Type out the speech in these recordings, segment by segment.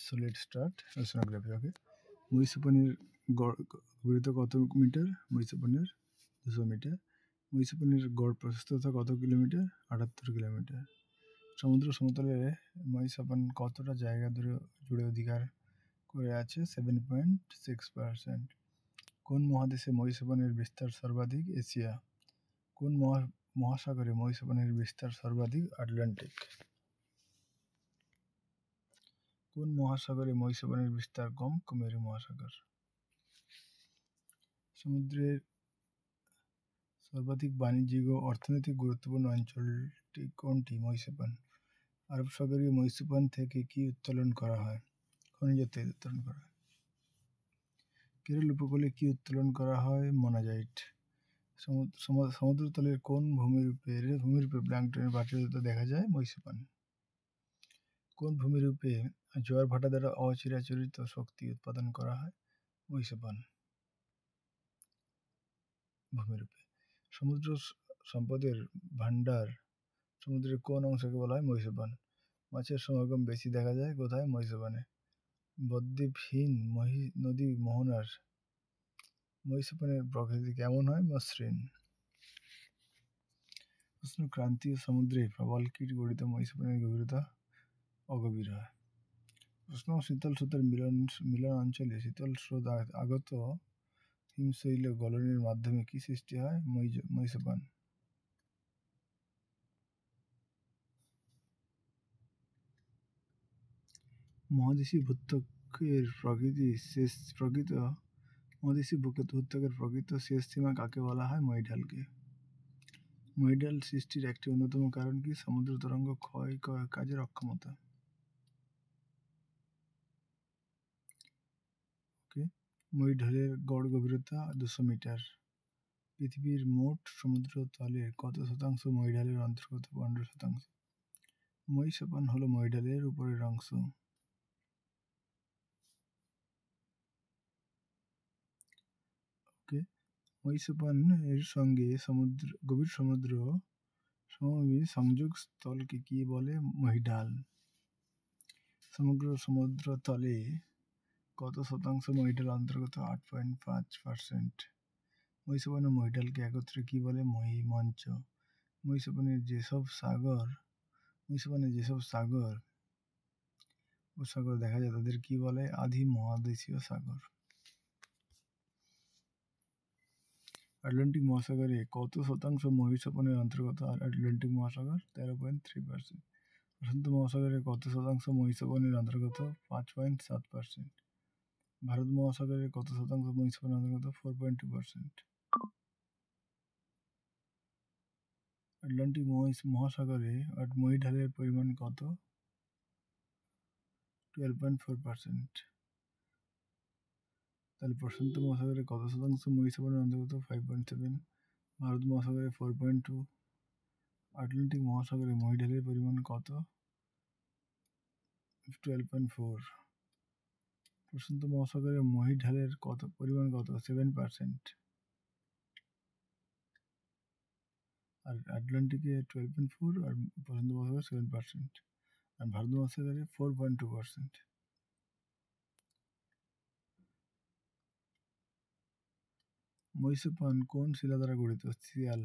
So let's start oceanography. Okay. মরিচুপানির গভীরতা কত metre? মরিচুপানির 200 metre. মরিচুপানির গড় প্রশস্ততা কত কিলোমিটার? 78 কিলোমিটার। সমুদ্র সমতলে মরিচুপান কতটা জায়গা জুড়ে অধিকার করে আছে? 7.6%। কোন মহাদেশে মরিচুপানের বিস্তার সর্বাধিক? এশিয়া। কোন মহাসাগরে মরিচুপানের বিস্তার সর্বাধিক? আটলান্টিক। কোন মহাসাগরে মরিচুপানের বিস্তার কম? মেরু মহাসাগর। সমুদ্রের সর্বাধিক বাণিজ্যিক ও অর্থনৈতিক গুরুত্বপূর্ণ অঞ্চলটি কোনটি? মরিচুপান। আরব সাগরীয় মরিচুপান থেকে কি উত্তোলন করা হয়? খনিজ তেল উত্তোলন করা হয়। কেরল উপকূলে কি উত্তোলন করা হয়? মোনাজাইট। সমুদ্রতলের কোন ভূমিরূপে প্লাঙ্কটনের প্রাচুর্যতা দেখা যায়? মরিচুপান। কোন ভূমিরূপে জোয়ার ভাটা দ্বারা অচিরাচরিত শক্তি উৎপাদন করা হয়? মরিচুপান ভূমিরূপে। সমুদ্র সম্পদের ভাণ্ডার সমুদ্রের কোন অংশকে বলা হয়? মরিচুপান। মাছের সমাগম বেশি দেখা যায় কোথায়? মরিচুপানে। বদ্বীপহীন নদী মোহনার মরিচুপানের প্রকৃতি কেমন হয়? মসৃণ। উষ্ণ ক্রান্তীয় সমুদ্রে প্রবালকীট গঠিত মরিচুপানের গভীরতা অগভীর হয়। উষ্ণ ও শীতল স্রোতের মিলন অঞ্চলে শীতল স্রোত আগত হিমশৈল গলনের মাধ্যমে কি সৃষ্টি হয়? মরিচুপান। মহাদেশী ভূত্বকের প্রকৃত শেষ সীমা কাকে বলা হয়? মহীঢালকে। মহীঢাল সৃষ্টির একটি অন্যতম কারণ কি? সমুদ্র তরঙ্গ ক্ষয় কাজের অক্ষমতা। মহীঢালের গড় গভীরতা 200 মিটার। পৃথিবীর মোট সমুদ্র তলের কত শতাংশ মহীঢালের অন্তর্গত? 15%। মরিচুপান হলো মহীঢালের উপরের অংশ। মরিচুপান এর সঙ্গে গভীর সমভূমি সংযোগ স্থলকে কি বলে? মহীঢাল। সমগ্র সমুদ্র তলে কত শতাংশ মহীঢাল অন্তর্গত? 8.5%। মরিচুপান ও মহীঢালকে একত্রে কি বলে? মঞ্চ। মরিচুপানে যেসব সাগর উপসাগর দেখা যায় তাদের কি বলে? আধি মহাদেশীয় সাগর। আটলান্টিক মহাসাগরে কত শতাংশ মরিচুপানের অন্তর্গত? আটলান্টিক মহাসাগর 13.3%। প্রশান্ত মহাসাগরে কত শতাংশ মরিচুপানের অন্তর্গত? 5.7%। ভারত মহাসাগরে কত শতাংশ মরিচুপানের অন্তর্গত? 4.2%। আটলান্টিক মহাসাগরে মহীঢালের পরিমাণ কত? 12.4%। তাহলে প্রশান্ত মহাসাগরে কত শতাংশ মরিচুপানের অন্তর্গত? 5.7। ভারত মহাসাগরে 4.2। আটলান্টিক মহাসাগরে মহীঢালের পরিমাণ কত? 12.4। প্রশান্ত মহাসাগরে মহীঢালের পরিমাণ কত? 7%। আর আটলান্টিকে 12.4 আর প্রশান্ত মহাসাগরে 7%। আর ভারত মহাসাগরে 4.2%। মরিচুপান কোন শিলা দ্বারা গঠিত? SiAl।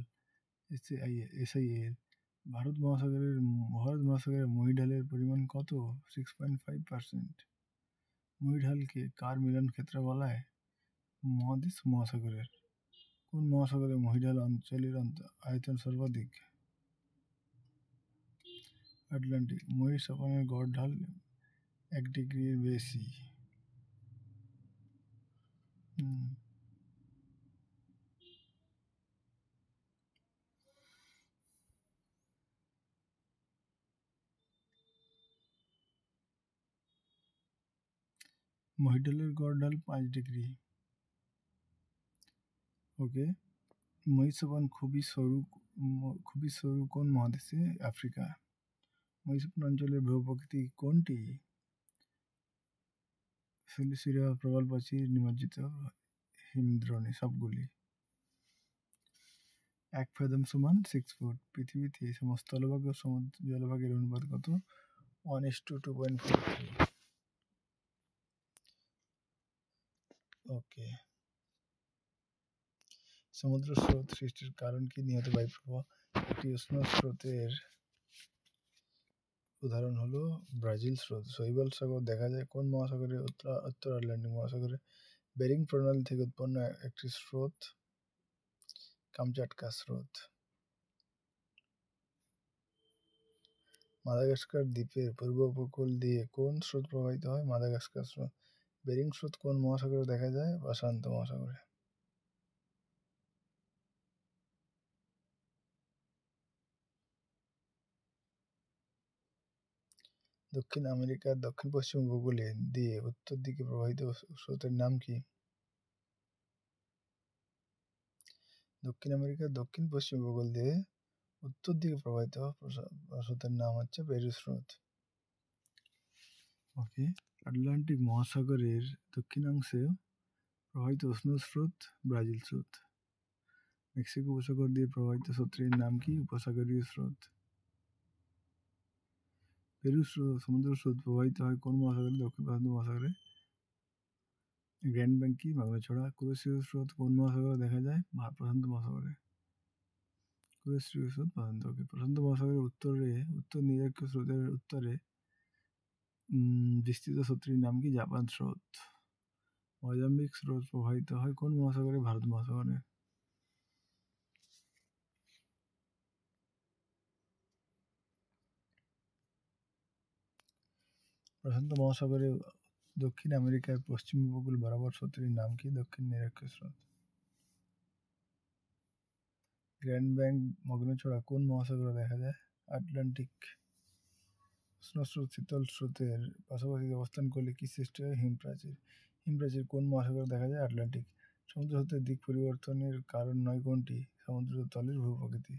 ভারত মহাসাগরের মহীঢালের পরিমাণ কত? 6.5%। মহীঢালকে কার মিলন ক্ষেত্র বলা হয়? মহাদেশ মহাসাগরের। কোন মহাসাগরে মহীঢাল অঞ্চলের আয়তন সর্বাধিক? আটলান্টিক। মরিচুপানের গড় ঢাল 1 ডিগ্রির বেশি। মহীঢালের গড় ঢাল 5 ডিগ্রি। ওকে। মরিচুপান খুবই সরু কোন মহাদেশে? আফ্রিকা। মরিচুপান অঞ্চলের ভূ-প্রকৃতি কোনটি? সিলিসিরিয়া প্রবাল প্রাচীর নিমজ্জিত হিমদ্রোণী সবগুলি। 1 ফেদম সমান 6 ফুট। পৃথিবীতে সমস্ত স্থলভাগ ও জলভাগের অনুপাত কত? 1:2.43। ওকে। সমুদ্র স্রোত সৃষ্টির কারণ কি? নিহত বায়ুপ্রবাহ। একটি উষ্ণ স্রোতের উদাহরণ হলো ব্রাজিল স্রোত। শৈবাল সাগর দেখা যায় কোন মহাসাগরে? উত্তর আটলান্টিক মহাসাগরে। বেরিং প্রণালী থেকে উৎপন্ন একটি স্রোত কামচাটকা স্রোত। মাদাগাস্কার দ্বীপের পূর্ব উপকূল দিয়ে কোন স্রোত প্রবাহিত হয়? মাদাগাস্কার স্রোত। বেরিং স্রোত কোন মহাসাগরে দেখা যায়? প্রশান্ত মহাসাগরে। দক্ষিণ আমেরিকার দক্ষিণ পশ্চিম উপকূলে দিয়ে উত্তর দিকে প্রবাহিত স্রোতের নাম কি? দক্ষিণ আমেরিকার দক্ষিণ পশ্চিম উপকূল দিয়ে উত্তর দিকে প্রবাহিত স্রোতের নাম হচ্ছে পেরু স্রোত। ওকে। আটলান্টিক মহাসাগরের দক্ষিণাংশে প্রবাহিত উষ্ণ স্রোত ব্রাজিল স্রোত। মেক্সিকো উপসাগর দিয়ে প্রবাহিত স্রোতটির নাম কি? উপসাগরীয় স্রোত। পেরু সমুদ্র স্রোত প্রবাহিত হয় কোন মহাসাগরে? দক্ষিণ প্রশান্ত মহাসাগরে। গ্র্যান্ড ব্যাংকি মাগনাছড়া। কুরোশিও স্রোত কোন মহাসাগরে দেখা যায়? প্রশান্ত মহাসাগরে। কুরোশিও স্রোত প্রশান্ত। ওকে। প্রশান্ত মহাসাগরের উত্তর নিরক্ষীয় স্রোতের উত্তরে বিস্তৃত স্রোতটির নাম কি? জাপান স্রোত। মোজাম্বিক স্রোত প্রবাহিত হয় কোন মহাসাগরে? ভারত মহাসাগরে। প্রশান্ত মহাসাগরে দক্ষিণ আমেরিকার পশ্চিম উপকূল বরাবর স্রোতটির নাম কি? দক্ষিণ নিরক্ষীয় স্রোত। গ্র্যান্ড ব্যাংক মগ্নছড়া কোন মহাসাগরে দেখা যায়? আটলান্টিক। উষ্ণ স্রোত শীতল স্রোতের পাশাপাশি অবস্থান করলে কি সৃষ্টি হয়? হিমপ্রাচীর। হিমপ্রাচীর কোন মহাসাগরে দেখা যায়? আটলান্টিক। সমুদ্র স্রোতের দিক পরিবর্তনের কারণ নয় কোনটি? সমুদ্র তলের ভূপ্রকৃতি।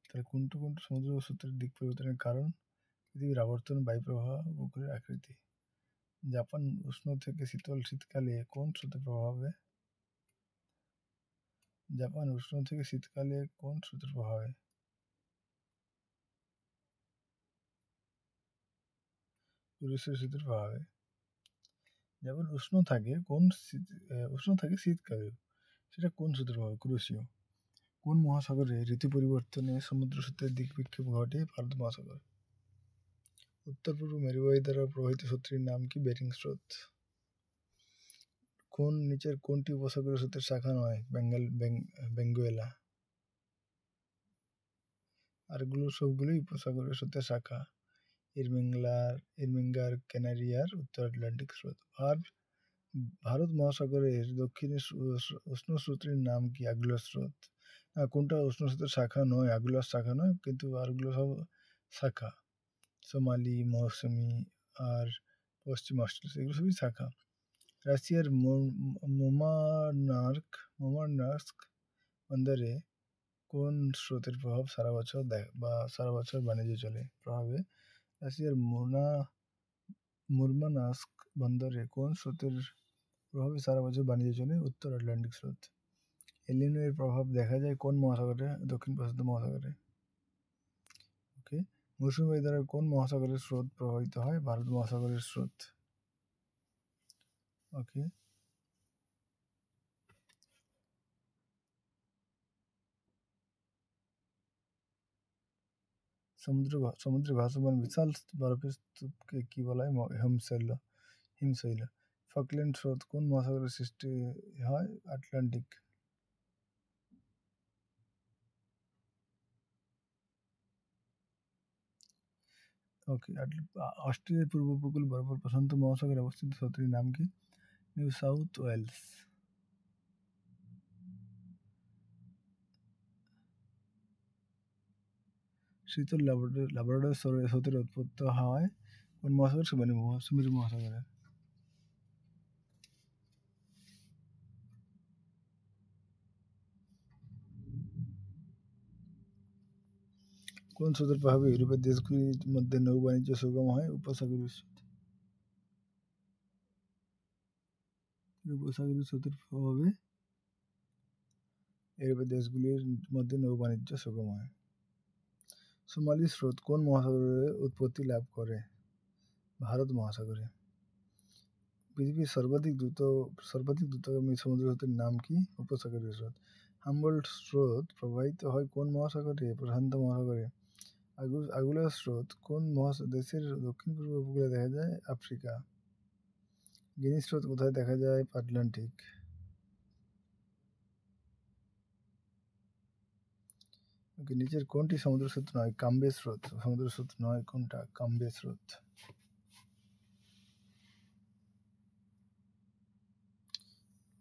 তাহলে কোনটি সমুদ্র স্রোতের দিক পরিবর্তনের কারণ? পৃথিবীর আবর্তন, বায়ুপ্রবাহ, উপকূলের আকৃতি। জাপান উষ্ণ থেকে শীতল শীতকালে কোন স্রোতের প্রভাব হবে? জাপান উষ্ণ থেকে শীতকালে কোন স্রোতের প্রভাবে? কুরোশিও স্রোতের প্রভাবে। যেমন উষ্ণ থাকে শীতকালে, সেটা কোন স্রোতের প্রভাবে? কুরোশিও। কোন মহাসাগরে ঋতু পরিবর্তনে সমুদ্র স্রোতের দিক বিক্ষেপ ঘটে? ভারত মহাসাগর। উত্তর পূর্ব মেরুবায়ু দ্বারা প্রবাহিত স্রোতটির নাম কি? বেরিং স্রোত। নিচের কোনটি উপসাগরীয় স্রোতের শাখা নয়? বেঙ্গুয়েলা। আরগুলো সবগুলোই উপসাগরীয় স্রোতের শাখা। ইরমিঙ্গার ক্যানারিয়ার উত্তর আটলান্টিক স্রোত। ভারত মহাসাগরের দক্ষিণে উষ্ণ স্রোতটির নাম কি? আগুলার স্রোত। কোনটা উষ্ণ স্রোতের শাখা নয়? আগুলার শাখা নয়, কিন্তু আরগুলো সব শাখা। সোমালি, মৌসুমী আর পশ্চিম অস্ট্রেলিয়া, এগুলো সবই শাখা। রাশিয়ার মোমার্নাস্ক বন্দরে কোন স্রোতের প্রভাব সারা বছর বাণিজ্য চলে? প্রভাবে রাশিয়ার মুরমানস্ক বন্দরে কোন স্রোতের প্রভাবে সারা বছর বাণিজ্য চলে? উত্তর আটলান্টিক স্রোত। এলিনো এর প্রভাব দেখা যায় কোন মহাসাগরে? দক্ষিণ প্রশান্ত মহাসাগরে। ওকে। মৌসুমী বায়ু দ্বারা কোন মহাসাগরের স্রোত প্রভাবিত হয়? ভারত মহাসাগরের স্রোত। ওকে। সমুদ্রে ভাসমান বিশাল বরফের স্তূপকে কি বলা হয়? হিমশৈল। ফকল্যান্ড স্রোত কোন মহাসাগরের সৃষ্টি হয়? আটলান্টিক। ওকে। অস্ট্রেলিয়ার পূর্ব উপকূল বরাবর প্রশান্ত মহাসাগরে অবস্থিত স্রোতটির নাম কি? New South Wales. শীতল লাব্রাডর স্রোতের উৎপত্তি হয় কোন মহাসাগর? সুমেরু মহাসাগরে। কোন স্রোতের প্রভাবে ইউরোপের দেশগুলির মধ্যে নৌ বাণিজ্য সুগম হয়? উপসাগরীয় স্রোত। উপসাগরীয় স্রোতের প্রভাবে ইউরোপের দেশগুলির মধ্যে নৌ বাণিজ্য সুগম হয়। সোমালি স্রোত কোন মহাসাগরে উৎপত্তি লাভ করে? ভারত মহাসাগরে। পৃথিবীর সর্বাধিক দ্রুতগামী সমুদ্র স্রোতের নাম কি? উপসাগরীয় স্রোত। হাম্বলট স্রোত প্রবাহিত হয় কোন মহাসাগরে? প্রশান্ত মহাসাগরে। আগুলা স্রোত কোন দেশের দক্ষিণ-পূর্ব উপকূলে দেখা যায়? আফ্রিকা। গিনি স্রোত কোথায় দেখা যায়? আটলান্টিক। নিচের কোনটি সমুদ্র স্রোত নয়? কাম্বে স্রোত। সমুদ্র স্রোত নয় কোনটা? কাম্বে স্রোত।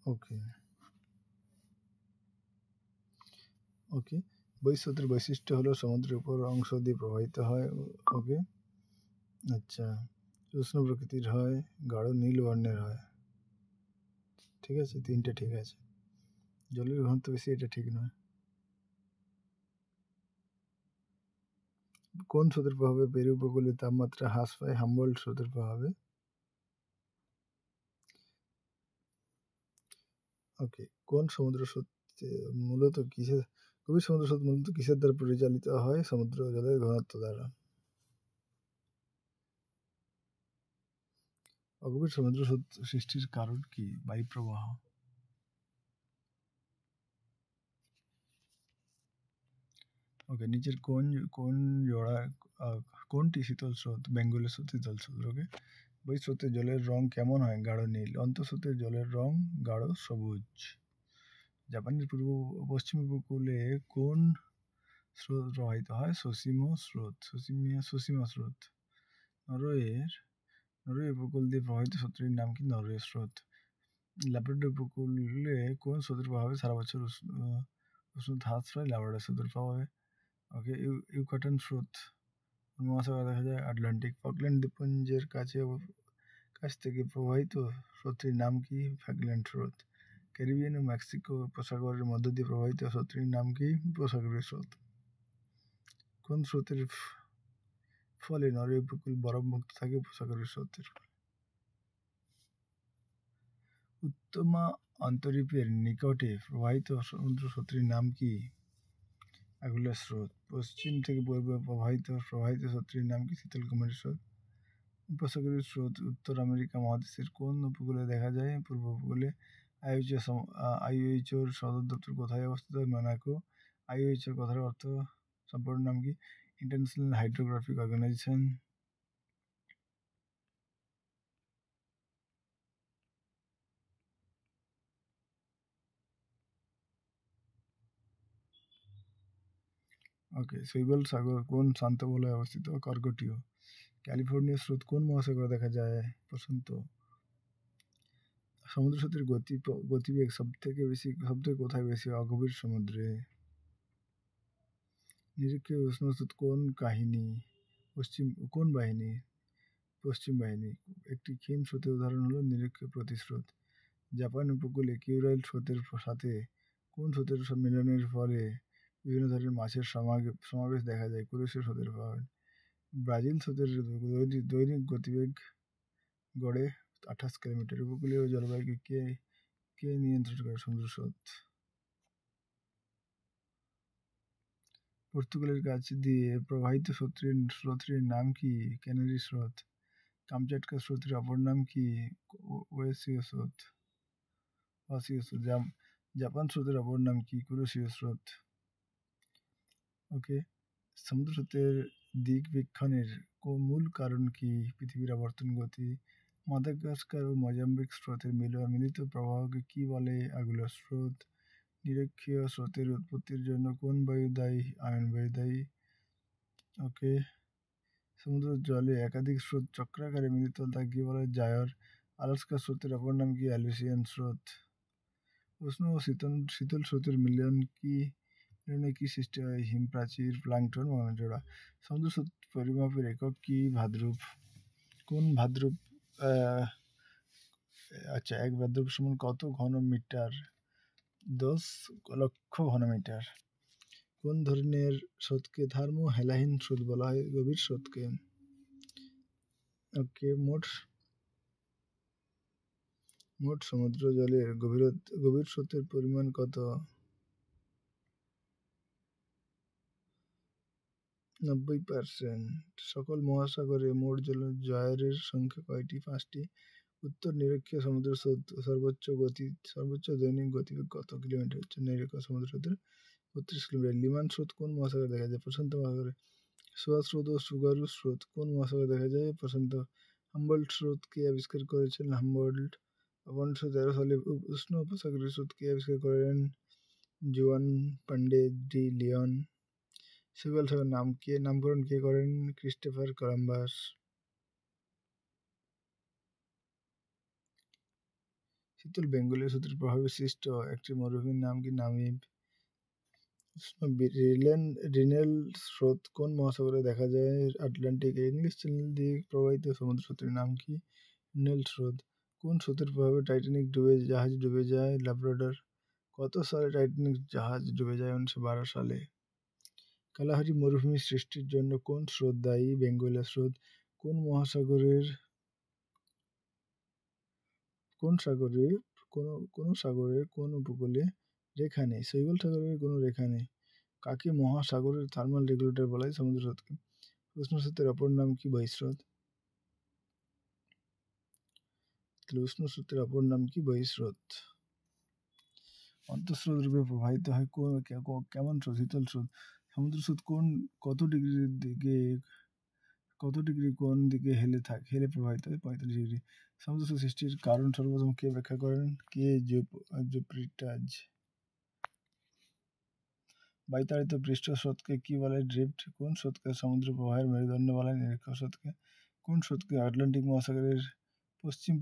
ওকে ওকে বহিঃস্রোতের বৈশিষ্ট্য হলো সমুদ্রের উপর অংশ দিয়ে প্রবাহিত হয়। ওকে আচ্ছা, উষ্ণ প্রকৃতির হয়, গাঢ় নীল বর্ণের হয়। ঠিক আছে, তিনটে ঠিক আছে। জলের ঘনত্ব বেশি, এটা ঠিক নয়। কোন স্রোতের প্রভাবে পেরু উপকূলের তাপমাত্রা হ্রাস পায়? হাম্বলট স্রোতের প্রভাবে। ওকে, কোন সমুদ্র স্রোত মূলত কিসের গভীর সমুদ্র স্রোত মূলত কিসের দ্বারা পরিচালিত হয়? সমুদ্র জলের ঘনত্ব দ্বারা। অগভীর সমুদ্র স্রোত সৃষ্টির কারণ কি? বায়ুপ্রবাহ। ওকে, নিচের কোন জোড়া কোনটি শীতল স্রোত? বেঙ্গলের স্রোত শীতল স্রোত। ওকে, বহিঃস্রোতের জলের রং কেমন হয়? গাঢ় নীল। অন্তঃস্রোতের জলের রং গাঢ় সবুজ। জাপানের পশ্চিম উপকূলে কোন স্রোত প্রবাহিত হয়? সুসিমা স্রোত। নরওয়ে উপকূল দিয়ে প্রবাহিত স্রোতটির নাম কি? নরওয়ে স্রোত। ল্যাব্রাডর উপকূলে কোন স্রোতের প্রভাবে সারা বছর উষ্ণতা হ্রাস পায়? ল্যাব্রাডর স্রোতের প্রভাবে। ওকে, ইউকাটন স্রোত কোন মহাসাগরে দেখা যায়? আটলান্টিক। ফকল্যান্ড দ্বীপপুঞ্জের কাছ থেকে প্রবাহিত স্রোতটির নাম কি? ফকল্যান্ড স্রোত। ক্যারিবিয়ান ও মেক্সিকো উপসাগরের মধ্য দিয়ে প্রবাহিত স্রোতটির নাম কি? উপসাগরীয় স্রোত। কোন স্রোতের ফলে নরওয়ে উপকূল বরফমুক্ত থাকে? উপসাগরীয় স্রোতের। উত্তমা অন্তরীপের নিকটে প্রবাহিত সমুদ্র স্রোতটির নাম কি? আগুলা স্রোত। পশ্চিম থেকে পূর্বে প্রবাহিত স্রোতটির নাম কি? শীতলকুমারী স্রোত। উপসাগরীয় স্রোত উত্তর আমেরিকা মহাদেশের কোন উপকূলে দেখা যায়? পূর্ব উপকূলে। আইইউএইচওর সদর দপ্তর কোথায় অবস্থিত? মোনাকো। আইইউএইচওর কথার অর্থ সম্পূর্ণ নাম কি? International hydrographic organisation. ওকে, শৈবাল সাগর কোন শান্ত বলয়ে অবস্থিত? কর্কটীয়। ক্যালিফোর্নিয়া স্রোত কোন মহাসাগরে দেখা যায়? প্রশান্ত। সমুদ্র স্রোতের গতিবেগ সবথেকে কোথায় বেশি? অগভীর সমুদ্রে। নিরক্ষীয় উষ্ণ স্রোত কোন বাহিনী? পশ্চিম বাহিনী। একটি ক্ষীণ স্রোতের উদাহরণ হলো নিরক্ষীয় প্রতিস্রোত। জাপান উপকূলে কিউরাইল স্রোতের সাথে কোন স্রোতের মিলনের ফলে বিভিন্ন ধরনের মাছের সমাবেশ দেখা যায়? কুরোশীয় স্রোতের প্রভাবে। ব্রাজিল স্রোতের দৈনিক গতিবেগ গড়ে 28 কিলোমিটার। উপকূলীয় জলবায়ুকে কে নিয়ন্ত্রণ করে? সমুদ্র স্রোত। পর্তুগালের কাছ দিয়ে প্রবাহিত স্রোতটির নাম কি? ক্যানারি স্রোত। কামচাটকা স্রোতের অপর নাম কি? ওয়েসীয় স্রোত। জাপান স্রোতের অপর নাম কি? কুরোশীয় স্রোত। ওকে, সমুদ্র স্রোতের দিকবীক্ষণের মূল কারণ কি? পৃথিবীর আবর্তন গতি। মাদাগাস্কার ও মোজাম্বিক স্রোতের মিলিত প্রবাহকে কি বলে? আগুলা স্রোত। নিরক্ষীয় স্রোতের উৎপত্তির জন্য কোন বায়ু দায়ী? আয়ন বায়ু দায়ী। ওকে, সমুদ্র জলে একাধিক স্রোত চক্রাকারে মিলিত তাকে কি বলে? জায়র। আলাস্কা স্রোতের অপর নাম কি? অ্যালিসিয়ান স্রোত। উষ্ণ ও শীতল স্রোতের মিলনে কি সৃষ্টি হয়? হিমপ্রাচীর, প্লাঙ্কটন, জোড়া। সমুদ্র স্রোত পরিমাপের একক কি? ভাদ্রূপ। কোন ভাদ্রূপ আচ্ছা, এক ভাদ্রূপ সমান কত ঘনমিটার? 10 লক্ষ ঘনমিটার। কোন ধরনের স্রোতকে থার্মো-হ্যালাইন স্রোত বলা হয়? গভীর স্রোতকে। ওকে, মোট সমুদ্র জলের গভীর স্রোতের পরিমাণ কত? 90%। সকল মহাসাগরে মোট জায়রের সংখ্যা কয়টি? 5টি। উত্তর নিরক্ষীয় সমুদ্র স্রোত সর্বোচ্চ দৈনিক গতিবেগ কত কিলোমিটার? উত্তর নিরক্ষীয় সমুদ্র স্রোতের 32 কিলোমিটার। লিমান স্রোত কোন মহাসাগরে দেখা যায়? প্রশান্ত মহাসাগরে। সোয়া স্রোত ও সুগারু স্রোত কোন মহাসাগরে দেখা যায়? প্রশান্ত। হাম্বল্ট স্রোত কে আবিষ্কার করেছেন? হাম্বল্ট। 1513 সালে উষ্ণ উপসাগরীয় স্রোত কে আবিষ্কার করেন? জুয়ান পান্ডে ডি লিওন। শৈবাল সাগর নামকরণ কে করেন? Christopher Columbus. শীতল বেঙ্গলীয় স্রোতের প্রভাবে সৃষ্ট একটি মরুভূমির নাম কি? নামিব। রিনেল স্রোত কোন মহাসাগরে দেখা যায়? আটলান্টিক। ইংলিশ চ্যানেল দিয়ে প্রবাহিত সমুদ্র স্রোতের নাম কি? রিনেল স্রোত। কোন স্রোতের প্রভাবে টাইটানিক জাহাজ ডুবে যায়? লাব্রাডর। কত সালে টাইটানিক জাহাজ ডুবে যায়? 1912 সালে। কালাহারি মরুভূমি সৃষ্টির জন্য কোন স্রোত দায়ী? বেঙ্গলীয় স্রোত। কোন মহাসাগরের কোন সাগরের কোন উপকূলে রেখা নেই? শৈবাল সাগরের কোনো রেখা নেই। কাকে মহাসাগরের থার্মাল রেগুলেটর বলা হয়? সমুদ্র স্রোতকে। উষ্ণ স্রোতের অপর নাম কি? বহিঃস্রোত। উষ্ণ স্রোতের অপর নাম কি? বহিঃস্রোত। অন্তঃস্রোত রূপে প্রবাহিত হয় কেমন স্রোত? শীতল স্রোত। সমুদ্র স্রোত কত ডিগ্রি কোন দিকে হেলে প্রবাহিত হয়? 45 ডিগ্রি। সমুদ্র স্রোত সৃষ্টির কারণ সর্বপ্রথম কে ব্যাখ্যা করেন? কে জুপ্রিটাজ। বায়ুতাড়িত পৃষ্ঠ স্রোতকে কি বলে? ড্রিফট। কোন স্রোতকে সমুদ্র প্রবাহের মেরুদণ্ড বলা হয়? নিরক্ষীয় স্রোতকে। কোন স্রোতকে আটলান্টিক মহাসাগরের পশ্চিম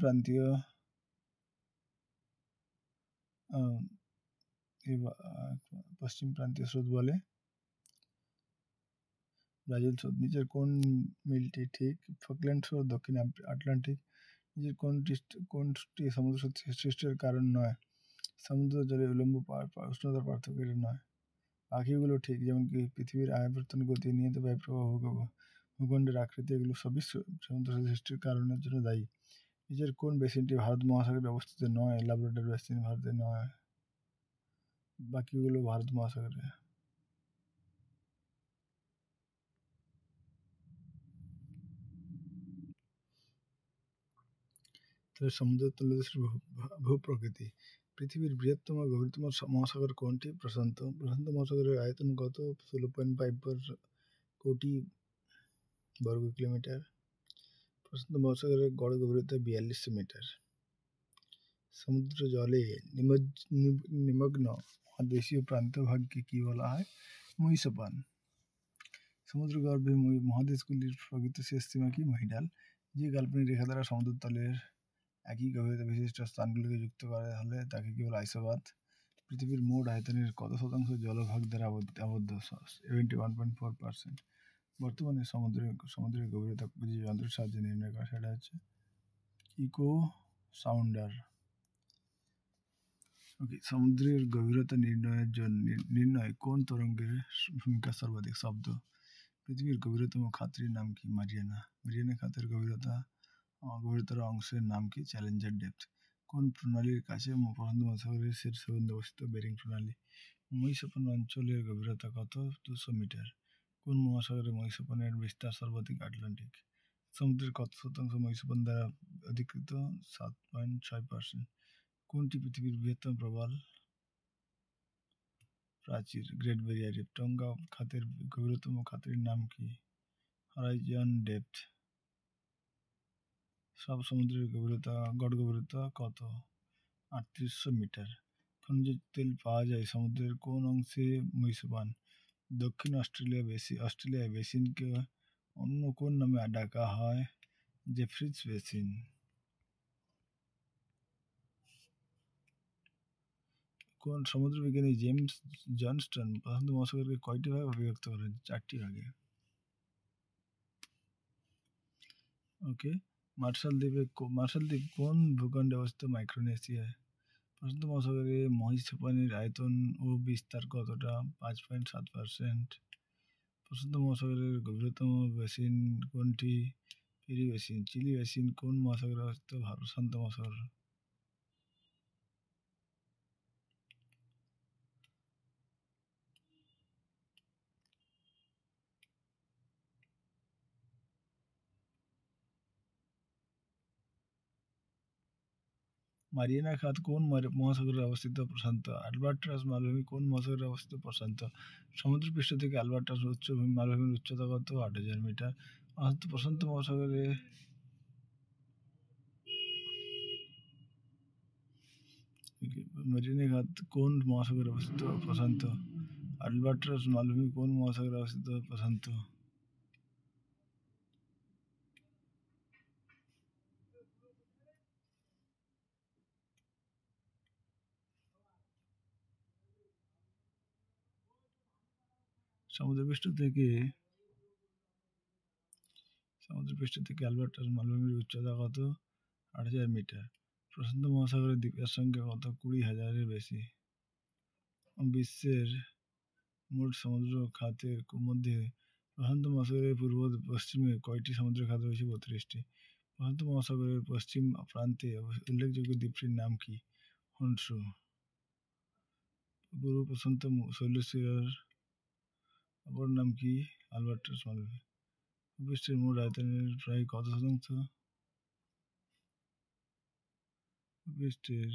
প্রান্তীয় স্রোত বলে? ব্রাজিল স্রোত। নিচের কোন মিলটি ঠিক? ফকল্যান্ড স্রোত, দক্ষিণ আটলান্টিক। নিচের কোনটি সমুদ্র স্রোত সৃষ্টির কারণ নয়? সমুদ্র জলে উল্লম্ব উষ্ণতার পার্থক্য, এটা নয়। বাকিগুলো ঠিক, যেমন কি পৃথিবীর আয়তন, গতি, নিয়ত বায়ুপ্রবাহ, ভূখণ্ডের আকৃতি, এগুলো সবই সমুদ্র স্রোত সৃষ্টির কারণের জন্য দায়ী। নিচের কোন বেসিনটি ভারত মহাসাগরে অবস্থিত নয়? লাব্রাডর বেসিন ভারতে নয়। বাকিগুলো ভারত মহাসাগরে। সমুদ্র তলদেশের ভূপ্রকৃতি। পৃথিবীর বৃহত্তম গভীরতম মহাসাগর কোনটি? প্রশান্ত। প্রশান্ত মহাসাগরের আয়তন কত? 16.5 কোটি বর্গ কিলোমিটার। প্রশান্ত মহাসাগরের গড় গভীরতা 4200 মিটার। সমুদ্র জলে নিমগ্ন মহাদেশীয় প্রান্তভাগকে কি বলা হয়? মহীসোপান। সমুদ্র গর্ভে মহাদেশগুলির প্রকৃত শেষ সীমা কি? মহীডাল। যে কাল্পনিক রেখা দ্বারা সমুদ্র তলের একই গভীরতা বিশিষ্ট স্থানগুলিকে যুক্ত করা হলে তাকে কি বলে? আইসোবাথ। পৃথিবীর মোট আয়তনের কত শতাংশ জলভাগ দ্বারা আবদ্ধ? 71.4%। বর্তমানে সমুদ্রের গভীরতা যে যন্ত্রের সাহায্যে নির্ণয় করা, সেটা হচ্ছে ইকো সাউন্ডার। সমুদ্রের গভীরতা নির্ণয় কোন তরঙ্গের ভূমিকা সর্বাধিক? শব্দ। পৃথিবীর গভীরতম খাতটির নাম কি? মারিয়ানা। মারিয়ানা খাতের গভীরতর অংশের নাম কি? Challenger depth. কোন প্রণালীর কাছে প্রশান্ত মহাসাগরের শীর্ষবিন্দু অবস্থিত? বেরিং প্রণালী। মহীসোপান অঞ্চলের গভীরতা কত? 200 মিটার। কোন মহাসাগরে মহীসোপানের বিস্তার সর্বাধিক? আটলান্টিক। সমুদ্রের কত শতাংশ মহীসোপান দ্বারা অধিকৃত? 7.6%। কোনটি পৃথিবীর বৃহত্তম প্রবাল প্রাচীর? Great barrier reef. টঙ্গা খাতের গভীরতম খাতের নাম কি? Horizon depth. সব সমুদ্রের গড় গভীরতা কত? 3800 মিটার। খনিজ তেল পাওয়া যায় সমুদ্রের কোন অংশে? মহীসোপান। দক্ষিণ অস্ট্রেলিয়ায় বেসিনকে অন্য কোন নামে ডাকা হয়? Jefferies basin. কোন সমুদ্রবিজ্ঞানী জেমস জনস্টন প্রশান্ত মহাসাগরকে কয়টি ভাগে বিভক্ত করেন? 4টি ভাগে। ওকে। মার্শাল দ্বীপ কোন ভূখণ্ডে অবস্থিত? মাইক্রোনেশিয়ায়। প্রশান্ত মহাসাগরে মহীসোপানের আয়তন ও বিস্তার কতটা? 5.7%। প্রশান্ত মহাসাগরের গভীরতম বেসিন কোনটি? Peri basin. চিলি বেসিন কোন মহাসাগরে অবস্থিত? প্রশান্ত মহাসাগর। মারিয়ানা খাত কোন মহাসাগরে অবস্থিত? প্রশান্ত। আলবার্টাস মালভূমি কোন মহাসাগরে অবস্থিত? প্রশান্ত। সমুদ্রপৃষ্ঠ থেকে আলবার্টাস উচ্চভূমি মালভূমির উচ্চতা কত? ৮,০০০ মিটার। প্রশান্ত মহাসাগরে মারিয়ানা খাত কোন মহাসাগরে অবস্থিত? প্রশান্ত। আলবার্টাস মালভূমি কোন মহাসাগরে অবস্থিত? প্রশান্ত। সমুদ্রপৃষ্ঠ থেকে আলবার্টাস মালভূমির উচ্চতা কত? ৮,০০০ মিটার। প্রশান্ত মহাসাগরের দ্বীপের সংখ্যা কত? ২০,০০০-এর বেশি। বিশ্বের মোট সমুদ্র খাতের মধ্যে প্রশান্ত মহাসাগরের পূর্ব পশ্চিমে কয়টি সমুদ্র খাত রয়েছে? ৩২টি। প্রশান্ত মহাসাগরের পশ্চিম প্রান্তে উল্লেখযোগ্য দ্বীপটির নাম কি? হনশু। পূর্ব প্রশান্ত শৈলশিরার অপর নাম কি? আলবার্টাস মালভূমি। বিশ্বের মোট আয়তনের প্রায় কত শতাংশ? বিশ্বের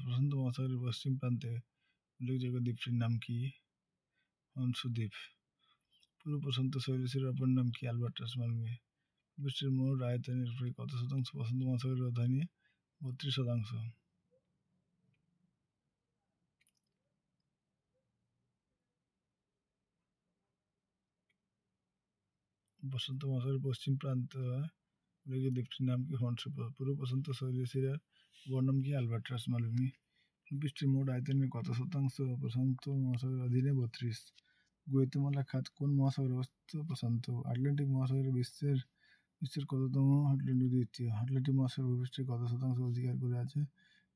প্রশান্ত মহাসাগরের পশ্চিম প্রান্তে উল্লেখযোগ্য দ্বীপটির নাম কি? হনশু দ্বীপ। পূর্ব প্রশান্ত শৈলশিরার অপর নাম কি? আলবার্টাস মালভূমি। বিশ্বের মোট আয়তনের প্রায় কত শতাংশ প্রশান্ত মহাসাগরের অধীনে? ৩২%। প্রশান্ত মহাসাগরের পশ্চিম প্রান্তে উল্লেখযোগ্য দ্বীপটির নাম কি? হনশু। পূর্ব প্রশান্ত শৈলশিরার অপর নাম কি? আলবার্টাস মালভূমি। বিশ্বের মোট আয়তনের কত শতাংশ প্রশান্ত মহাসাগরের অধীনে? ৩২। গুয়াতেমালা খাত কোন মহাসাগরে অবস্থিত? প্রশান্ত। আটলান্টিক মহাসাগরে বিশ্বের কততম? আটলান্টিক দ্বিতীয়। আটলান্টিক মহাসাগর ভূপৃষ্ঠের কত শতাংশ অধিকার করে আছে?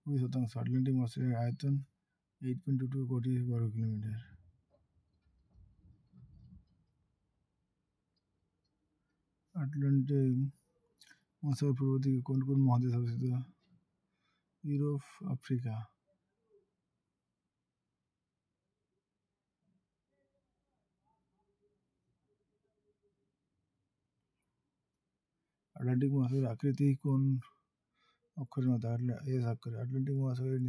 ২০%। আটলান্টিক মহাসাগরের আয়তন 8.22 কোটি বর্গ কিলোমিটার। আটলান্টিক মহাসাগর পূর্ব দিকে কোন কোন মহাদেশ অবস্থিত? Europe, Africa. আটলান্টিক মহাসাগরের আকৃতি কোন অক্ষরের মতো? এস অক্ষরে। আটলান্টিক মহাসাগরের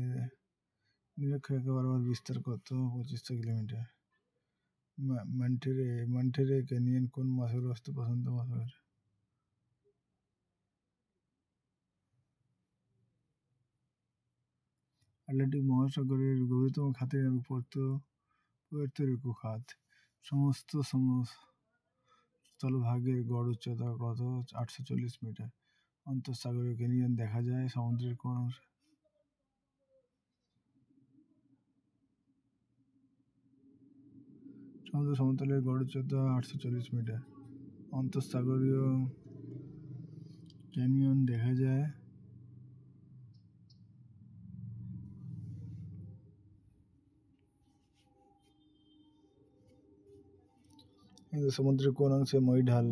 নিরক্ষরেখা বরাবর বিস্তার কত? ২৫০০ কিলোমিটার। মন্টেরে ক্যানিয়ন কোন মহাসাগরে অবস্থিত? প্রশান্ত মহাসাগর। আটলান্টিক মহাসাগরের গভীরতম খাতের নাম পুয়ের্তো রিকো খাত। সমস্ত স্থলভাগের গড় উচ্চতা কত? ৮৪০ মিটার। অন্তঃসাগরীয় ক্যানিয়ন দেখা যায় সমুদ্রের কোন অংশে? সমুদ্র সমতলের গড় উচ্চতা ৮৪০ মিটার। অন্তঃসাগরীয় ক্যানিয়ন দেখা যায় সমুদ্রের কোন অংশে? মই ঢাল।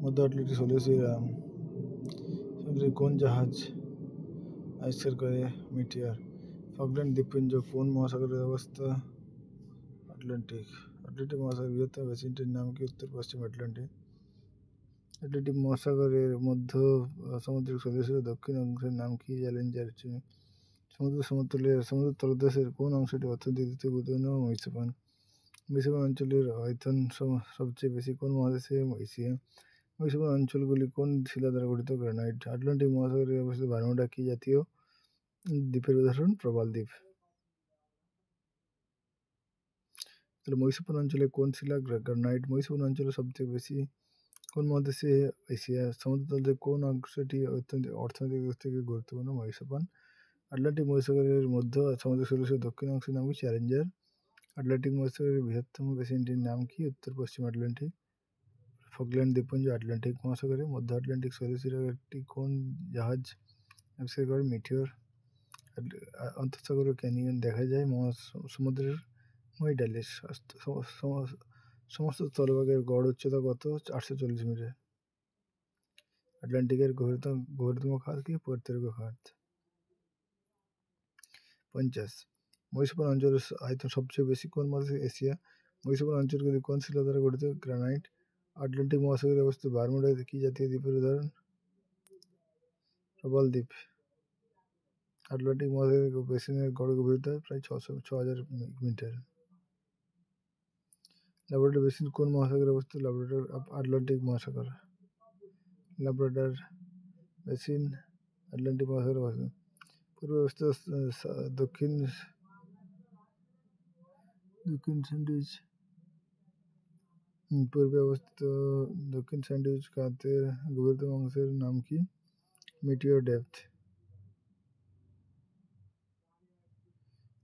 মধ্য আটলান্টিক শৈলশিরা সমুদ্রের কোন জাহাজ আবিষ্কার করে? মিটিয়র। ফকল্যান্ড দ্বীপপুঞ্জ কোন মহাসাগরের অবস্থিত? আটলান্টিক। আটলান্টিক মহাসাগরের বৃহত্তম বেসিনটির নাম কি? উত্তর পশ্চিম আটলান্টিক। আটলান্টিক মহাসাগরের মধ্য সামুদ্রিক শৈলশিরার দক্ষিণ অংশের নাম কি? চ্যালেঞ্জার। সমুদ্র তলদেশের কোন অংশটি অর্থনৈতিক দিক থেকে গুরুত্বপূর্ণ? মরিচুপান। মরিচুপান অঞ্চলের আয়তন সবচেয়ে বেশি কোন মহাদেশে? এশিয়া। মরিচুপান অঞ্চলগুলি কোন শিলা দ্বারা গঠিত? গ্রানাইট। আটলান্টিক মহাসাগরে অবস্থিত বারমুডা কি জাতীয় দ্বীপের উদাহরণ? প্রবাল দ্বীপ। তাহলে মরিচুপান অঞ্চলে কোন শিলা? গ্রানাইট। মরিচুপান অঞ্চলে সবথেকে বেশি কোন মহাদেশে? এশিয়া। সমুদ্রতলের কোন অংশটি অর্থনৈতিক দিক থেকে গুরুত্বপূর্ণ? মরিচুপান। আটলান্টিক মহাসাগরের মধ্য সামুদ্রিক শৈলশিরার দক্ষিণ অংশের নাম কি? চ্যালেঞ্জার। আটলান্টিক মহাসাগরের বৃহত্তম বেসিনটির নাম কি? উত্তর পশ্চিম আটলান্টিক। ফকল্যান্ড দ্বীপপুঞ্জ আটলান্টিক মহাসাগরে। মধ্য আটলান্টিক শৈলশিরার একটি কোন জাহাজ আবিষ্কার করে? মিটিয়র। অন্তঃসাগরীয় ক্যানিয়ন দেখা যায় সমুদ্রের মই ঢালে। সমস্ত স্থলভাগের গড় উচ্চতা কত? ৮৪০ মিটার। আটলান্টিকের গভীরতম খাত কি? পুয়ের্তো রিকো খাত। ৫০। মরিচুপান অঞ্চলের আয়তন সবচেয়ে বেশি কোন মহাদেশে? এশিয়া। মরিচুপান অঞ্চলগুলি কোন শিলা দ্বারা গঠিত? গ্রানাইট। আটলান্টিক মহাসাগরে অবস্থিত বারমুডা কি জাতীয় দ্বীপের উদাহরণ? প্রবাল দ্বীপ। আটলান্টিক মহাসাগরের বেসিনের গড় গভীরতা প্রায় 6,000 মিটার। লাব্রাডর বেসিন কোন মহাসাগরে অবস্থিত? লাব্রাডর আটলান্টিক মহাসাগর। লাব্রাডর বেসিন আটলান্টিক মহাসাগরে অবস্থিত। পূর্বে অবস্থিত দক্ষিণ স্যান্ডউইচ পূর্বে অবস্থিত দক্ষিণ স্যান্ডউইচ খাতের গভীরতম অংশের নাম কি? Meteor depth.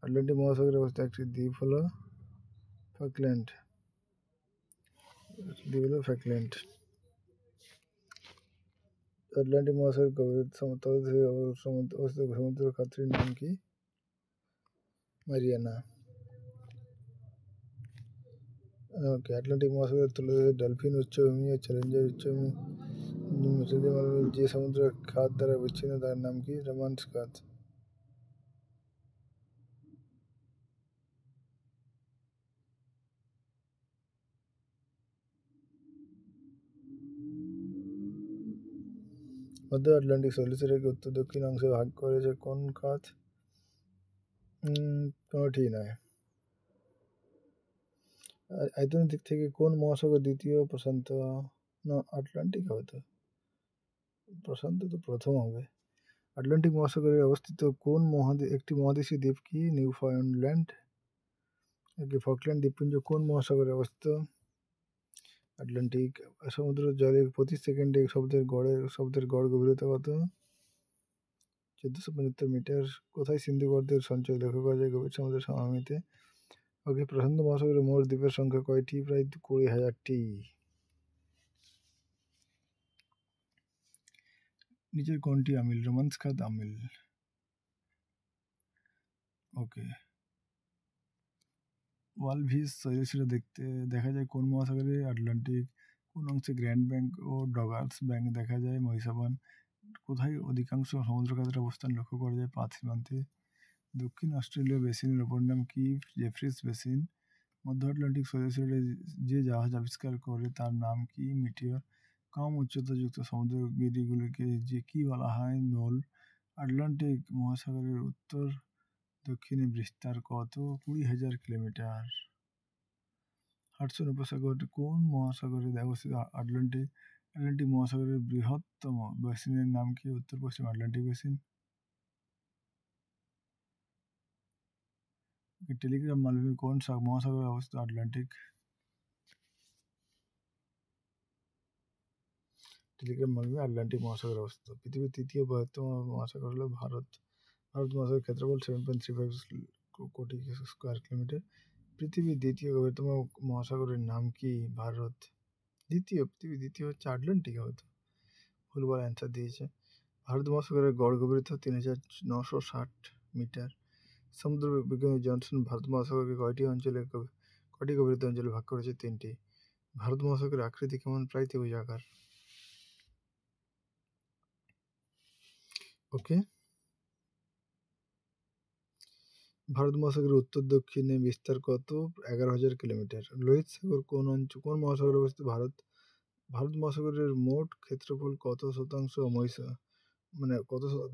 আটলান্টিক মহাসাগরে অবস্থিত একটি দ্বীপ হলো ফকল্যান্ড। আটলান্টিক মহাসাগরের গভীরতম তলদেশে অবস্থিত সমুদ্র খাতটির নাম কি? মারিয়ানা। ওকে, আটলান্টিক মহাসাগরের তলদেশে ডলফিন উচ্চভূমি ও চ্যালেঞ্জার উচ্চভূমি যে সমুদ্র খাত দ্বারা বিচ্ছিন্ন তার নাম কি? রোমান্স খাত। মধ্য আটলান্টিক শৈলশিরাকে উত্তর দক্ষিণ অংশে ভাগ করেছে কোন খাত? কোনোটি নয়। আয়তনের দিক থেকে কোন মহাসাগর দ্বিতীয়? প্রশান্ত না, আটলান্টিক হবে তো। প্রশান্ত তো প্রথম হবে। আটলান্টিক মহাসাগরে অবস্থিত কোন একটি মহাদেশীয় দ্বীপ কি? নিউফাউন্ডল্যান্ড। ফকল্যান্ড দ্বীপপুঞ্জ কোন মহাসাগরে অবস্থিত? আটলান্টিক। সমুদ্র জলে প্রতি সেকেন্ডে শব্দের গড় গভীরতা কত? 1475 মিটার। কোথায় সিন্ধু গর্তের সঞ্চয় লক্ষ্য করা যায়? গভীর সমুদ্রের সমভূমিতে। ওকে, প্রশান্ত মহাসাগরে মোট দ্বীপের সংখ্যা কয়টি? প্রায় 20,000টি। নিচের কোনটি আমিল? রোমান্স খাত আমিল। ওকে, ওয়ালভিস শৈলশিরা দেখা যায় কোন মহাসাগরে? আটলান্টিক। কোন অংশে গ্র্যান্ড ব্যাংক ও ডগার্স ব্যাংক দেখা যায়? মহিষাবান। কোথায় অধিকাংশ সমুদ্র খাতের অবস্থান লক্ষ্য করা যায়? পাত সীমান্তে। দক্ষিণ অস্ট্রেলীয় বেসিনের অপর নাম কি? Jefferies basin. মধ্য আটলান্টিক শৈলশিরায় যে জাহাজ আবিষ্কার করে তার নাম কি? মিটিওর। কম উচ্চতাযুক্ত সমুদ্রগিরিগুলিকে যে কি বলা হয়? নোল। আটলান্টিক মহাসাগরের উত্তর দক্ষিণে বিস্তার কত? 20,000 কিলোমিটার। হাডসন উপসাগর কোন মহাসাগরে অবস্থিত? আটলান্টিক। আটলান্টিক মহাসাগরের বৃহত্তম বেসিনের নাম কি? উত্তর পশ্চিম আটলান্টিক বেসিন। টেলিগ্রাফ মালভূমি কোন মহাসাগরে অবস্থিত? আটলান্টিক। টেলিগ্রাফ মালভূমি আটলান্টিক মহাসাগরে অবস্থিত। পৃথিবীর তৃতীয় বৃহত্তম মহাসাগর হলো ভারত। ভারত মহাসাগরের ক্ষেত্রফল 7.35 কোটি স্কোয়ার কিলোমিটার। পৃথিবীর দ্বিতীয় গভীরতম মহাসাগরের নাম কি? ভারত। পৃথিবীর দ্বিতীয় হচ্ছে আটলান্টিক। হয়তো ভুলবার অ্যান্সার দিয়েছে। ভারত মহাসাগরের গড় গভীরতা 3,960 মিটার। সমুদ্র বিজ্ঞানী জনসন ভারত মহাসাগরকে কয়টি গভীরতা অঞ্চলে ভাগ করেছে? 3টি। ভারত মহাসাগরের আকৃতি কেমন? প্রায় ত্রিভুজাকার। ওকে, ভারত মহাসাগরের উত্তর দক্ষিণে বিস্তার কত? 11,000 কিলোমিটার। লোহিত সাগর কোন মহাসাগরে অবস্থিত? ভারত মহাসাগরের মোট ক্ষেত্রফল কত শতাংশ?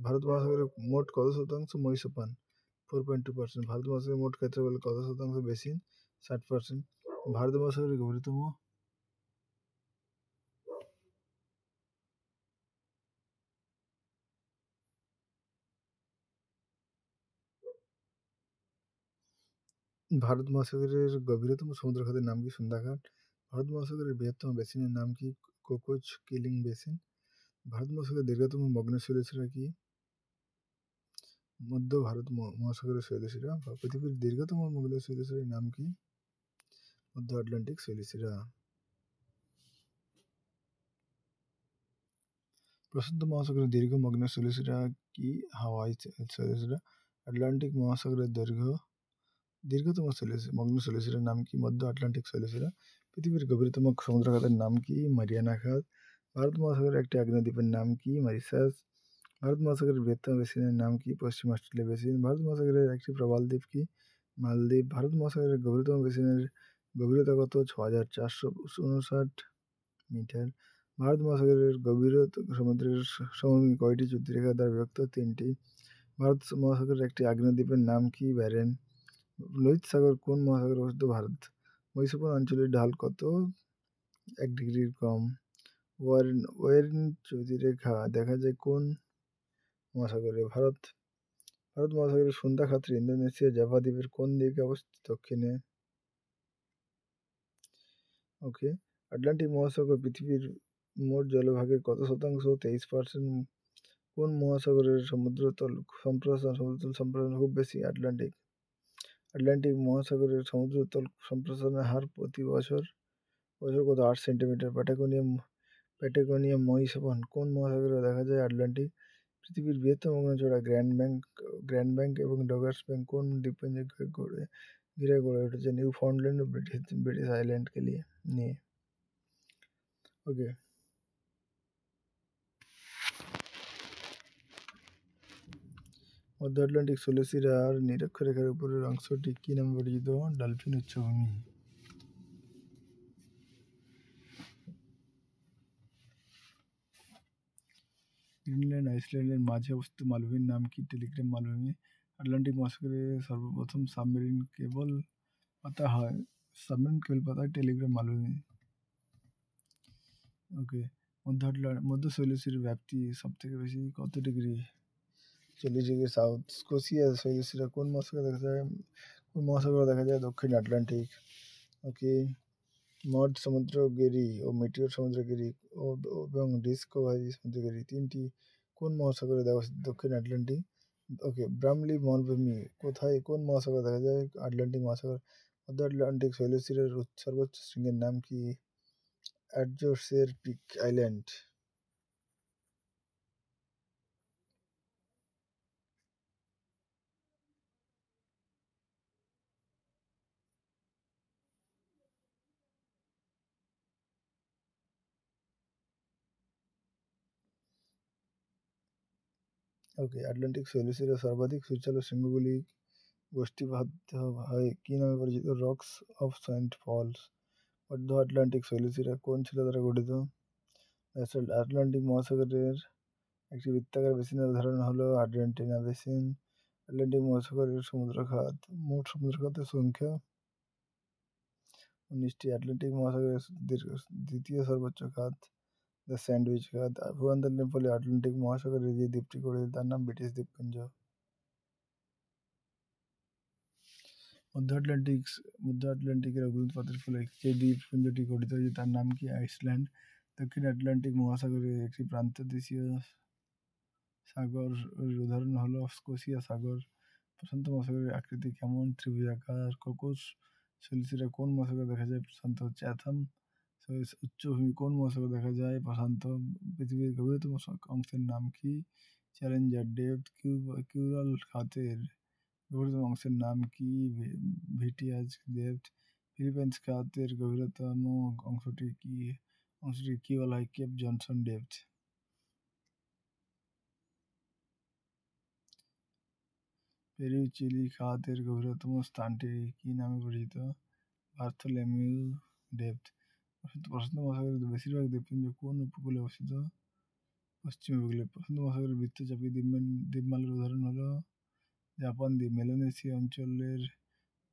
ভারত মহাসাগরের মোট কত শতাংশ? মহীসোপান 4.2%। ভারত মহাসাগরের মোট ক্ষেত্রফল কত শতাংশ? বেসিন 60%। ভারত মহাসাগরের গভীরতম সমুদ্র খাতের নাম কি? সুন্দাঘাট। ভারত মহাসাগরের বৃহত্তম বেসিনের নাম কি? Cocos Keeling basin. ভারত মহাসাগরের দীর্ঘতম মগ্ন শৈলশিরা কি? মধ্য ভারত মহাসাগরের শৈলশিরা। পৃথিবীর দীর্ঘতম মগ্ন শৈলশিরার নাম কি? মধ্য আটলান্টিক শৈলশিরা। প্রশান্ত মহাসাগরের দীর্ঘ মগ্ন শৈলশিরা কি? হাওয়াই শৈলশিরা। আটলান্টিক মহাসাগরের দীর্ঘতম মগ্ন শৈলশিরার নাম কি? মধ্য আটলান্টিক শৈলশিরা। পৃথিবীর গভীরতম সমুদ্র খাতের নাম কি? মারিয়ানা খাত। ভারত মহাসাগরের একটি আগ্নেয়দ্বীপের নাম কি? মরিশাস। ভারত মহাসাগরের বৃহত্তম বেসিনের নাম কি? পশ্চিম অস্ট্রেলিয়া বেসিন। ভারত মহাসাগরের একটি প্রবাল দ্বীপ কি? মালদ্বীপ। ভারত মহাসাগরের গভীরতম বেসিনের গভীরতা কত? 6,459 মিটার। ভারত মহাসাগরের গভীরতা সমুদ্রের সমভূমি কয়টি চুক্তিরেখা দ্বারা বিভক্ত? 3টি। ভারত মহাসাগরের একটি আগ্নেয়দ্বীপের নাম কি? ব্যারেন। লোহিত সাগর কোন মহাসাগরে অবস্থিত? ভারত। মহীসোপন অঞ্চলের ঢাল কত? 1 ডিগ্রির কম। ওয়ারেন চুক্তিরেখা দেখা যায় কোন মহাসাগরে? ভারত। ভারত মহাসাগরের সুন্দা খাতটি ইন্দোনেশিয়া জাভা দ্বীপের কোন দিকে অবস্থিত? দক্ষিণে। ওকে। আটলান্টিক মহাসাগর পৃথিবীর মোট জলভাগের কত শতাংশ? 23%। কোন মহাসাগরের সমুদ্রতল সম্প্রসারণ খুব বেশি? আটলান্টিক। আটলান্টিক মহাসাগরের সমুদ্রতল সম্প্রসারণের হার প্রতি বছর কত? 8 সেন্টিমিটার। প্যাটাগোনিয়া মহীসোপন কোন মহাসাগরে দেখা যায়? আটলান্টিক। পৃথিবীর বৃহত্তম অগ্ন্যুচড়া গ্র্যান্ড ব্যাংক এবং ডগার্স ব্যাংক কোন দ্বীপপুঞ্জকে ঘিরে গড়ে উঠেছে? নিউফাউন্ডল্যান্ড ও ব্রিটিশ আইল্যান্ডকে নিয়ে। ওকে। মধ্য আটলান্টিক স্থলশিরার নিরক্ষরেখার উপরের অংশটি কি নামে পরিচিত? ডলফিন উচ্চভূমি। গ্রিনল্যান্ড আইসল্যান্ডের মাঝে অবস্থিত মালভূমির নাম কি? টেলিগ্রাম মালভূমি। আটলান্টিক মহাসাগরে সর্বপ্রথম সাবমেরিন কেবল পাতা হয় টেলিগ্রাম মালভূমি। ওকে। মধ্য শৈলশিরার ব্যাপ্তি সবথেকে বেশি কত ডিগ্রি? 40 degree south. স্কোসিয়া শৈলশিরা কোন মহাসাগরে দেখা যায়? দক্ষিণ আটলান্টিক। ওকে। মড সমুদ্রগিরি ও মেটিওর সমুদ্রগিরি এবং ডিসকভারি সমুদ্রগিরি তিনটি কোন মহাসাগরে অবস্থিত? দক্ষিণ আটলান্টিক। ওকে। ব্রাহ্মলি মালভূমি কোন মহাসাগরে দেখা যায়? আটলান্টিক মহাসাগর। মধ্য আটলান্টিক শৈলশিরার সর্বোচ্চ শৃঙ্গের নাম কি? অ্যাডজোরসের পিক আইল্যান্ড। ওকে। আটলান্টিক শৈলশিরার সর্বাধিক সুচালো শৃঙ্গগুলি গোষ্ঠীবদ্ধ হয় কি নামে পরিচিত? Rocks of Saint Paul's. মধ্য আটলান্টিক শৈলশিরা কোন শিলা দ্বারা গঠিত? ব্যাসল্ট। আটলান্টিক মহাসাগরের একটি বৃত্তাকার বেসিনের উদাহরণ হলো আর্জেন্টিনা বেসিন। আটলান্টিক মহাসাগরের সমুদ্রখাত মোট সমুদ্রখাতের সংখ্যা 19টি। আটলান্টিক মহাসাগরের দ্বিতীয় সর্বোচ্চ খাত দ্য স্যান্ডউইচ খাত। ভূখণ্ডান্তরের ফলে আটলান্টিক মহাসাগরে যে দ্বীপটি গড়ে তার নাম ব্রিটিশ দ্বীপপুঞ্জ। মধ্য আটলান্টিকের অগ্নুৎপাতের ফলে যে দ্বীপপুঞ্জটি গঠিত হয়েছে তার নাম কি? আইসল্যান্ড। দক্ষিণ আটলান্টিক মহাসাগরের একটি প্রান্তদেশীয় সাগর উদাহরণ হলো স্কোসিয়া সাগর। প্রশান্ত মহাসাগরের আকৃতি কেমন? ত্রিভুজাকার। কোকোস শৈলশিরা কোন মহাসাগরে দেখা যায়? প্রশান্ত। চ্যাথাম উচ্চভূমি কোন মহাসাগরে দেখা যায়? প্রশান্ত। পৃথিবীর গভীরতম অংশের নাম কি? Challenger depth. কিউরাল খাতের গভীরতম অংশের নাম কি? ভিটিয়াজ ডেপথ। ফিলিপাইন্স খাতের গভীরতম অংশটি কি বলা হয়? Cape Johnson Depth. Peru Chile খাতের গভীরতম স্থানটি কি নামে পরিচিত? Bartholomew depth. প্রশান্ত মহাসাগরের বেশিরভাগ দ্বীপপুঞ্জ কোন উপকূলে অবস্থিত? পশ্চিম উপকূলে। প্রশান্ত মহাসাগরের বৃত্তচাপী দ্বীপমালার উদাহরণ হলো জাপান দ্বীপ। মেলানেসিয়া অঞ্চলের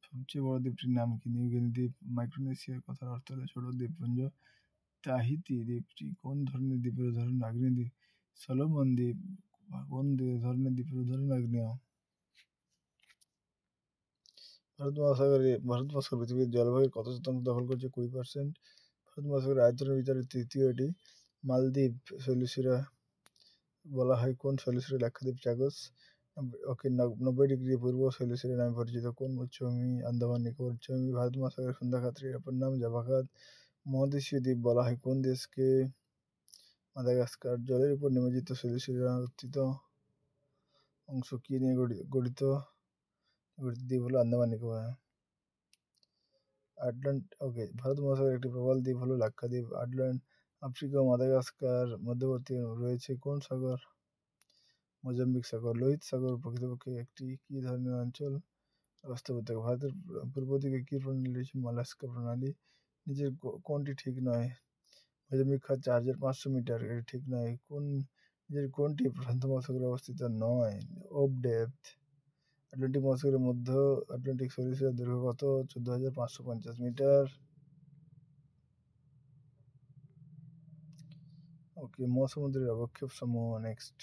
সবচেয়ে বড় দ্বীপটির নাম কি? নিউগিনি দ্বীপ। মাইক্রোনেশিয়ার কথার অর্থ হলো ছোট দ্বীপপুঞ্জ। তাহিতি দ্বীপটি কোন ধরনের দ্বীপের উদাহরণ? আগ্নেয় দ্বীপ। সলোমন দ্বীপ কোন ধরনের দ্বীপের উদাহরণ? আগ্নেয়। ভারত মহাসাগর পৃথিবীর জলভাগের কত শতাংশ দখল করছে? 20%। ভারত মহাসাগরের আয়তনের ভিতরে তৃতীয় এটি। মালদ্বীপ শৈলশিরা বলা হয় কোন শৈলশিরা? লাক্ষাদ্বীপ চাগস। ওকে। 90 ডিগ্রি পূর্ব শৈলশিরা নামে পরিচিত কোন উচ্চভূমি? আন্দামান নিকোবর উচ্চভূমি। ভারত মহাসাগরের সন্ধ্যা খাতটির অপর নাম জাভা খাত। মহাদেশীয় দ্বীপ বলা হয় কোন দেশকে? মাদাগাস্কার। জলের উপর নিমজ্জিত শৈলশিরার উত্থিত অংশ কি নিয়ে গঠিত দ্বীপ হলো আন্দামান নিকোবর। ওকে। ভারত মহাসাগরের একটি প্রবাল দ্বীপ হলো লাক্ষাদ্বীপ। আফ্রিকা ও মাদাগাস্কার মধ্যবর্তী রয়েছে কোন সাগর? মোজাম্বিক সাগর। লোহিত সাগর প্রকৃতপক্ষে একটি কি ধরনের অঞ্চল? অবস্থা উপত্যকা। ভারতের পূর্ব দিকে কি প্রণালী রয়েছে? মালাস্কা প্রণালী। নিচের কোনটি ঠিক নয়? মধুমিক্ষা 4,500 মিটার, এটা ঠিক নয়। কোনটি প্রশান্ত মহাসাগরে অবস্থিত নয়? ওপ ডেপথ। আটলান্টিক মহাসাগরের মধ্য আটলান্টিক সরিষার দৈর্ঘ্য কত? 14,550 মিটার। ওকে, মহাসমুদ্রের অবক্ষেপ সমূহ। নেক্সট।